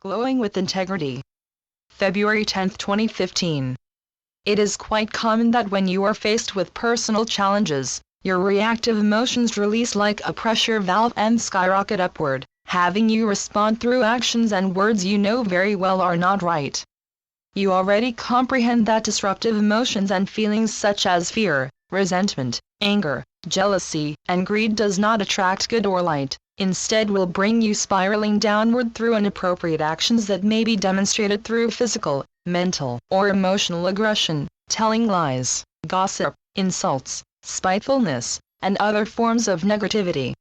Glowing with integrity. February 10, 2015. It is quite common that when you are faced with personal challenges, your reactive emotions release like a pressure valve and skyrocket upward, having you respond through actions and words you know very well are not right. You already comprehend that disruptive emotions and feelings such as fear, resentment, anger, jealousy, and greed does not attract good or light. Instead will bring you spiraling downward through inappropriate actions that may be demonstrated through physical, mental, or emotional aggression, telling lies, gossip, insults, spitefulness, and other forms of negativity.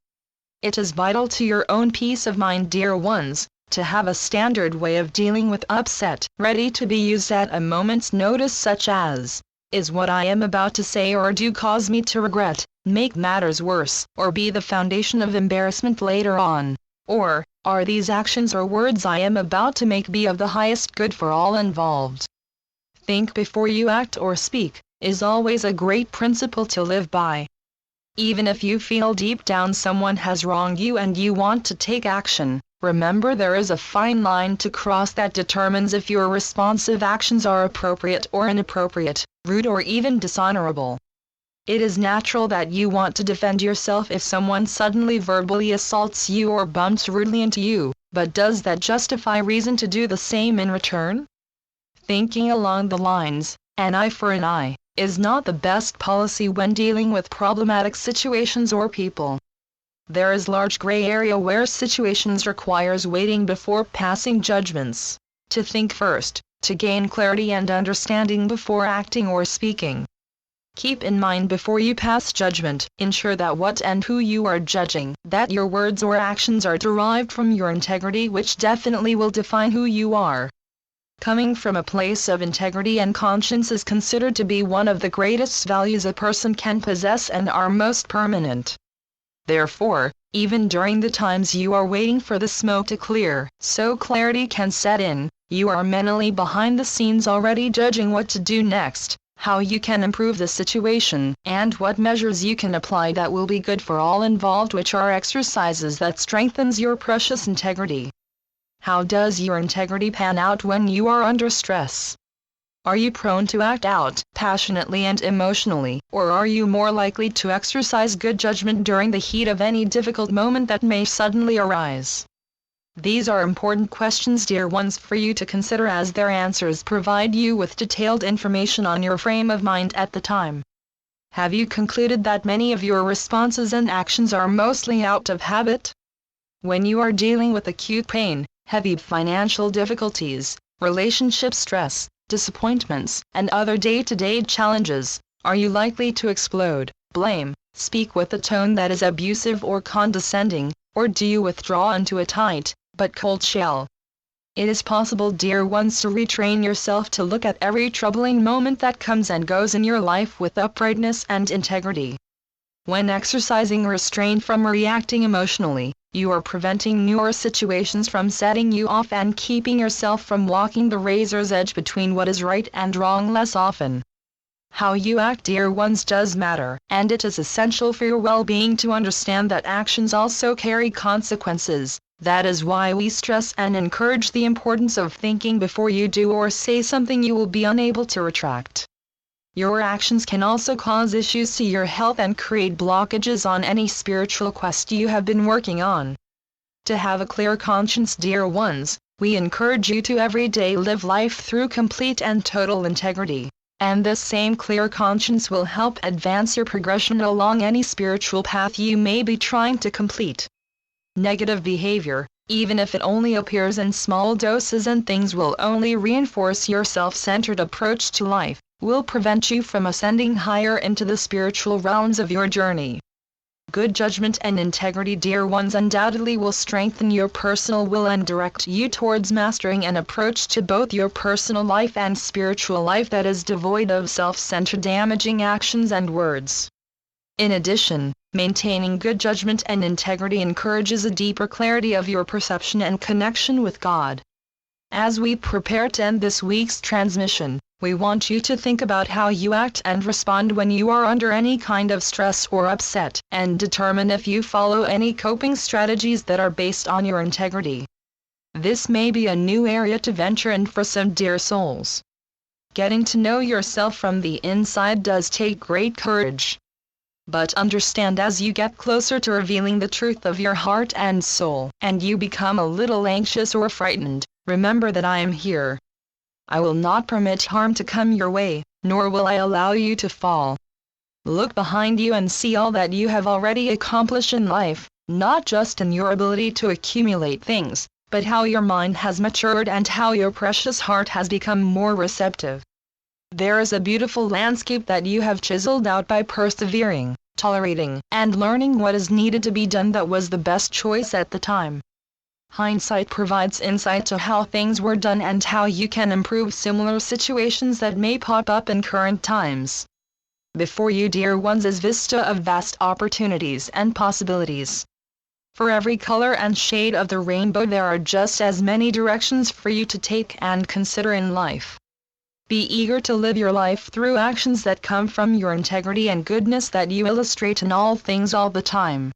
It is vital to your own peace of mind, dear ones, to have a standard way of dealing with upset, ready to be used at a moment's notice, such as, is what I am about to say or do cause me to regret, make matters worse, or be the foundation of embarrassment later on? Or, are these actions or words I am about to make be of the highest good for all involved? Think before you act or speak, is always a great principle to live by. Even if you feel deep down someone has wronged you and you want to take action, remember there is a fine line to cross that determines if your responsive actions are appropriate or inappropriate, rude or even dishonorable. It is natural that you want to defend yourself if someone suddenly verbally assaults you or bumps rudely into you, but does that justify reason to do the same in return? Thinking along the lines, an eye for an eye, is not the best policy when dealing with problematic situations or people. There is large gray area where situations requires waiting before passing judgments, to think first, to gain clarity and understanding before acting or speaking. Keep in mind before you pass judgment, ensure that what and who you are judging, that your words or actions are derived from your integrity, which definitely will define who you are. Coming from a place of integrity and conscience is considered to be one of the greatest values a person can possess and are most permanent. Therefore, even during the times you are waiting for the smoke to clear, so clarity can set in, you are mentally behind the scenes already judging what to do next, how you can improve the situation, and what measures you can apply that will be good for all involved, which are exercises that strengthens your precious integrity. How does your integrity pan out when you are under stress? Are you prone to act out passionately and emotionally, or are you more likely to exercise good judgment during the heat of any difficult moment that may suddenly arise? These are important questions, dear ones, for you to consider, as their answers provide you with detailed information on your frame of mind at the time. Have you concluded that many of your responses and actions are mostly out of habit? When you are dealing with acute pain, heavy financial difficulties, relationship stress, disappointments, and other day-to-day challenges, are you likely to explode, blame, speak with a tone that is abusive or condescending, or do you withdraw into a tight, but cold shell? It is possible, dear ones, to retrain yourself to look at every troubling moment that comes and goes in your life with uprightness and integrity. When exercising restraint from reacting emotionally, you are preventing newer situations from setting you off and keeping yourself from walking the razor's edge between what is right and wrong less often. How you act, dear ones, does matter, and it is essential for your well-being to understand that actions also carry consequences. That is why we stress and encourage the importance of thinking before you do or say something you will be unable to retract. Your actions can also cause issues to your health and create blockages on any spiritual quest you have been working on. To have a clear conscience, dear ones, we encourage you to every day live life through complete and total integrity, and this same clear conscience will help advance your progression along any spiritual path you may be trying to complete. Negative behavior, even if it only appears in small doses and things will only reinforce your self-centered approach to life, will prevent you from ascending higher into the spiritual realms of your journey. Good judgment and integrity, dear ones, undoubtedly will strengthen your personal will and direct you towards mastering an approach to both your personal life and spiritual life that is devoid of self-centered damaging actions and words. In addition, maintaining good judgment and integrity encourages a deeper clarity of your perception and connection with God. As we prepare to end this week's transmission, we want you to think about how you act and respond when you are under any kind of stress or upset, and determine if you follow any coping strategies that are based on your integrity. This may be a new area to venture in for some dear souls. Getting to know yourself from the inside does take great courage. But understand, as you get closer to revealing the truth of your heart and soul, and you become a little anxious or frightened, remember that I am here. I will not permit harm to come your way, nor will I allow you to fall. Look behind you and see all that you have already accomplished in life, not just in your ability to accumulate things, but how your mind has matured and how your precious heart has become more receptive. There is a beautiful landscape that you have chiseled out by persevering, tolerating, and learning what is needed to be done that was the best choice at the time. Hindsight provides insight to how things were done and how you can improve similar situations that may pop up in current times. Before you, dear ones, is vista of vast opportunities and possibilities. For every color and shade of the rainbow there are just as many directions for you to take and consider in life. Be eager to live your life through actions that come from your integrity and goodness that you illustrate in all things all the time.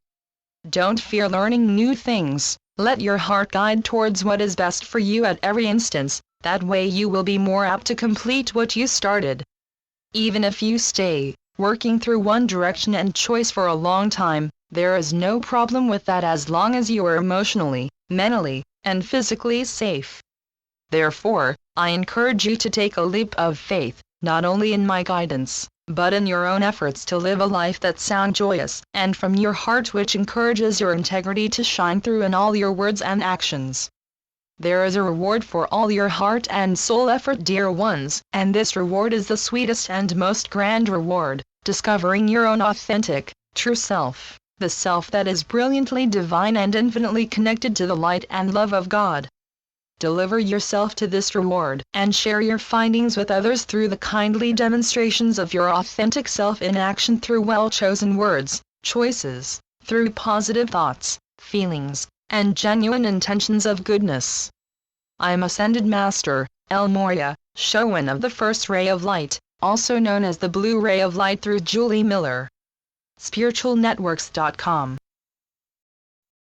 Don't fear learning new things. Let your heart guide towards what is best for you at every instance, that way you will be more apt to complete what you started. Even if you stay working through one direction and choice for a long time, there is no problem with that as long as you are emotionally, mentally, and physically safe. Therefore, I encourage you to take a leap of faith, not only in my guidance, but in your own efforts to live a life that sounds joyous and from your heart, which encourages your integrity to shine through in all your words and actions. There is a reward for all your heart and soul effort, dear ones, and this reward is the sweetest and most grand reward, discovering your own authentic, true self, the self that is brilliantly divine and infinitely connected to the light and love of God. Deliver yourself to this reward, and share your findings with others through the kindly demonstrations of your authentic self in action, through well-chosen words, choices, through positive thoughts, feelings, and genuine intentions of goodness. I am Ascended Master, El Morya, Showan of the First Ray of Light, also known as the Blue Ray of Light, through Julie Miller. spiritualnetworks.com